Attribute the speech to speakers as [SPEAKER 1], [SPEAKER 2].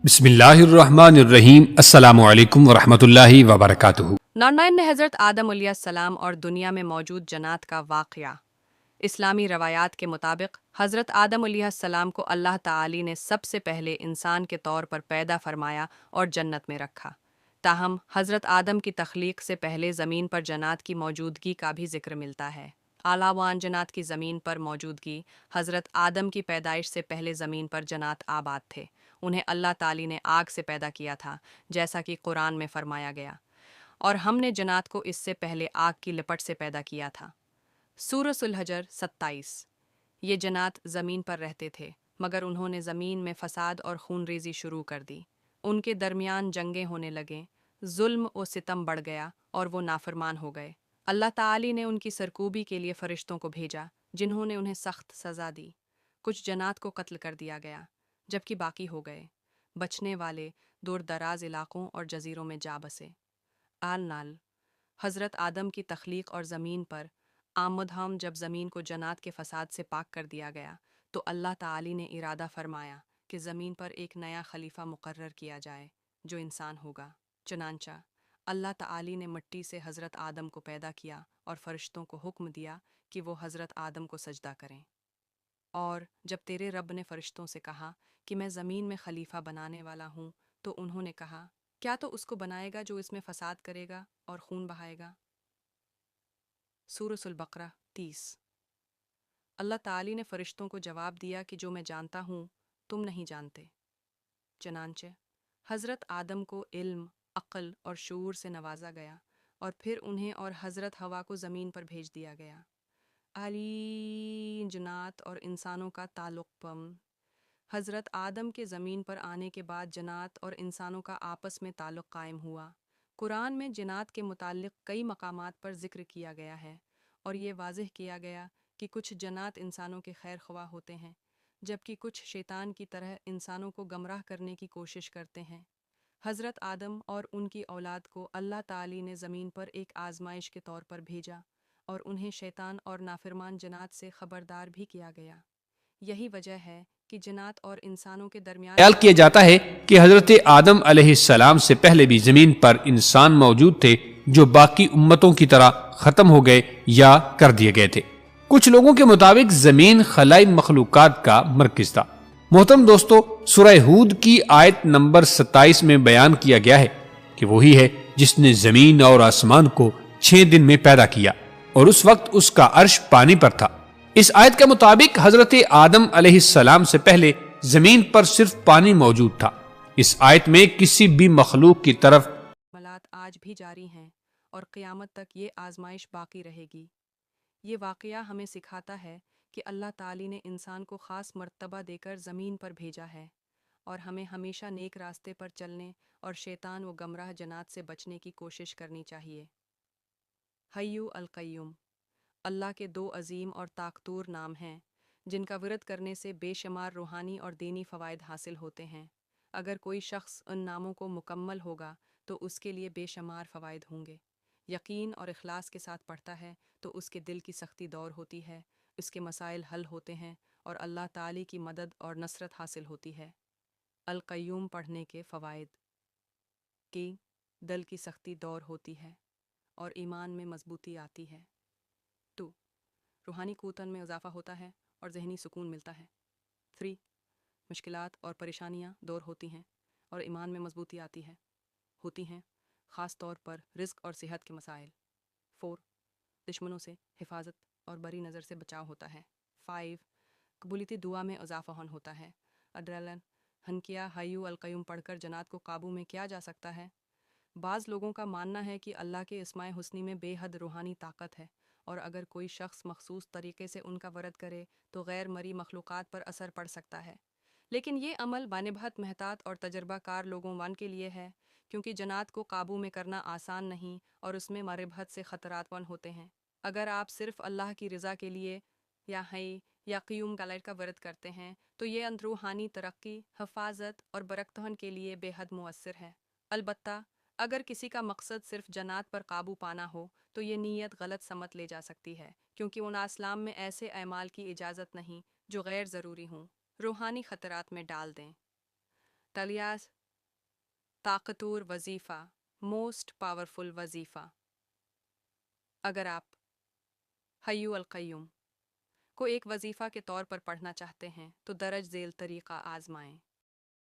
[SPEAKER 1] بسم اللہ الرحمن الرحیم۔ السلام علیکم ورحمۃ اللہ وبرکاتہ۔
[SPEAKER 2] نارنائن نے حضرت آدم علیہ السلام اور دنیا میں موجود جنات کا واقعہ۔ اسلامی روایات کے مطابق حضرت آدم علیہ السلام کو اللہ تعالی نے سب سے پہلے انسان کے طور پر پیدا فرمایا اور جنت میں رکھا۔ تاہم حضرت آدم کی تخلیق سے پہلے زمین پر جنات کی موجودگی کا بھی ذکر ملتا ہے۔ علاوہ جنات کی زمین پر موجودگی، حضرت آدم کی پیدائش سے پہلے زمین پر جنات آباد تھے۔ انہیں اللہ تعالی نے آگ سے پیدا کیا تھا، جیسا کہ قرآن میں فرمایا گیا، اور ہم نے جنات کو اس سے پہلے آگ کی لپٹ سے پیدا کیا تھا۔ سورۃ الحجر 27۔ یہ جنات زمین پر رہتے تھے، مگر انہوں نے زمین میں فساد اور خون ریزی شروع کر دی۔ ان کے درمیان جنگیں ہونے لگیں، ظلم و ستم بڑھ گیا اور وہ نافرمان ہو گئے۔ اللہ تعالی نے ان کی سرکوبی کے لیے فرشتوں کو بھیجا، جنہوں نے انہیں سخت سزا دی۔ کچھ جنات کو قتل کر دیا گیا، جبکہ باقی ہو گئے۔ بچنے والے دور دراز علاقوں اور جزیروں میں جا بسے۔ آل نال حضرت آدم کی تخلیق اور زمین پر آمد ہم جب زمین کو جنات کے فساد سے پاک کر دیا گیا تو اللہ تعالی نے ارادہ فرمایا کہ زمین پر ایک نیا خلیفہ مقرر کیا جائے جو انسان ہوگا۔ چنانچہ اللہ تعالی نے مٹی سے حضرت آدم کو پیدا کیا اور فرشتوں کو حکم دیا کہ وہ حضرت آدم کو سجدہ کریں۔ اور جب تیرے رب نے فرشتوں سے کہا کہ میں زمین میں خلیفہ بنانے والا ہوں، تو انہوں نے کہا، کیا تو اس کو بنائے گا جو اس میں فساد کرے گا اور خون بہائے گا؟ سورۃ البقرہ 30۔ اللہ تعالی نے فرشتوں کو جواب دیا کہ جو میں جانتا ہوں تم نہیں جانتے۔ چنانچہ حضرت آدم کو علم، عقل اور شعور سے نوازا گیا، اور پھر انہیں اور حضرت حوا کو زمین پر بھیج دیا گیا۔ علی جنات اور انسانوں کا تعلق۔ حضرت آدم کے زمین پر آنے کے بعد جنات اور انسانوں کا آپس میں تعلق قائم ہوا۔ قرآن میں جنات کے متعلق کئی مقامات پر ذکر کیا گیا ہے، اور یہ واضح کیا گیا کہ کچھ جنات انسانوں کے خیر خواہ ہوتے ہیں، جبکہ کچھ شیطان کی طرح انسانوں کو گمراہ کرنے کی کوشش کرتے ہیں۔ حضرت آدم اور ان کی اولاد کو اللہ تعالی نے زمین پر ایک آزمائش کے طور پر بھیجا، اور انہیں شیطان اور نافرمان جنات سے خبردار بھی کیا گیا۔ یہی وجہ ہے کہ جنات اور انسانوں کے درمیان
[SPEAKER 1] خیال کیا جاتا ہے کہ حضرت آدم علیہ السلام سے پہلے بھی زمین پر انسان موجود تھے جو باقی امتوں کی طرح ختم ہو گئے یا کر دیے گئے تھے۔ کچھ لوگوں کے مطابق زمین خلائی مخلوقات کا مرکز تھا۔ محترم دوستو، سورہ ہود کی آیت نمبر 27 میں بیان کیا گیا ہے کہ وہی ہے جس نے زمین اور آسمان کو 6 دن میں پیدا کیا، اور اس وقت اس کا عرش پانی پر تھا۔ اس آیت کے مطابق حضرت آدم علیہ السلام سے پہلے زمین پر صرف پانی موجود تھا۔ اس آیت میں کسی بھی مخلوق کی طرف
[SPEAKER 2] معاملات آج بھی جاری ہیں، اور قیامت تک یہ آزمائش باقی رہے گی۔ یہ واقعہ ہمیں سکھاتا ہے کہ اللہ تعالی نے انسان کو خاص مرتبہ دے کر زمین پر بھیجا ہے، اور ہمیں ہمیشہ نیک راستے پر چلنے اور شیطان و گمراہ جنات سے بچنے کی کوشش کرنی چاہیے۔ حیو القیوم۔ اللہ کے 2 عظیم اور طاقتور نام ہیں جن کا ورد کرنے سے بے شمار روحانی اور دینی فوائد حاصل ہوتے ہیں۔ اگر کوئی شخص ان ناموں کو مکمل ہوگا تو اس کے لیے بے شمار فوائد ہوں گے۔ یقین اور اخلاص کے ساتھ پڑھتا ہے تو اس کے دل کی سختی دور ہوتی ہے، اس کے مسائل حل ہوتے ہیں، اور اللہ تعالی کی مدد اور نصرت حاصل ہوتی ہے۔ القیوم پڑھنے کے فوائد کی دل کی سختی دور ہوتی ہے اور ایمان میں مضبوطی آتی ہے۔ 2. روحانی قوتن میں اضافہ ہوتا ہے اور ذہنی سکون ملتا ہے۔ 3. مشکلات اور پریشانیاں دور ہوتی ہیں اور ایمان میں مضبوطی آتی ہے ہوتی ہیں، خاص طور پر رزق اور صحت کے مسائل۔ 4. دشمنوں سے حفاظت اور بری نظر سے بچاؤ ہوتا ہے۔ 5. قبولیتی دعا میں اضافہ ہوتا ہے۔ اڈرلن ہنکیا حیو القیوم پڑھ کر جنات کو قابو میں کیا جا سکتا ہے؟ بعض لوگوں کا ماننا ہے کہ اللہ کے اسماء حسنی میں بے حد روحانی طاقت ہے، اور اگر کوئی شخص مخصوص طریقے سے ان کا ورد کرے تو غیر مری مخلوقات پر اثر پڑ سکتا ہے۔ لیکن یہ عمل بنسبت محتاط اور تجربہ کار لوگوں کے لیے ہے، کیونکہ جنات کو قابو میں کرنا آسان نہیں اور اس میں مربحت سے خطرات ہوتے ہیں۔ اگر آپ صرف اللہ کی رضا کے لیے یا حی یا قیوم کا ورد کرتے ہیں تو یہ روحانی ترقی، حفاظت اور برکتہن کے لیے بے حد مؤثر ہے۔ البتہ اگر کسی کا مقصد صرف جنات پر قابو پانا ہو تو یہ نیت غلط سمت لے جا سکتی ہے، کیونکہ ان اسلام میں ایسے اعمال کی اجازت نہیں جو غیر ضروری ہوں، روحانی خطرات میں ڈال دیں۔ تلیاس طاقتور وظیفہ، موسٹ پاورفل وظیفہ۔ اگر آپ حیو القیوم کو ایک وظیفہ کے طور پر پڑھنا چاہتے ہیں تو درج ذیل طریقہ آزمائیں۔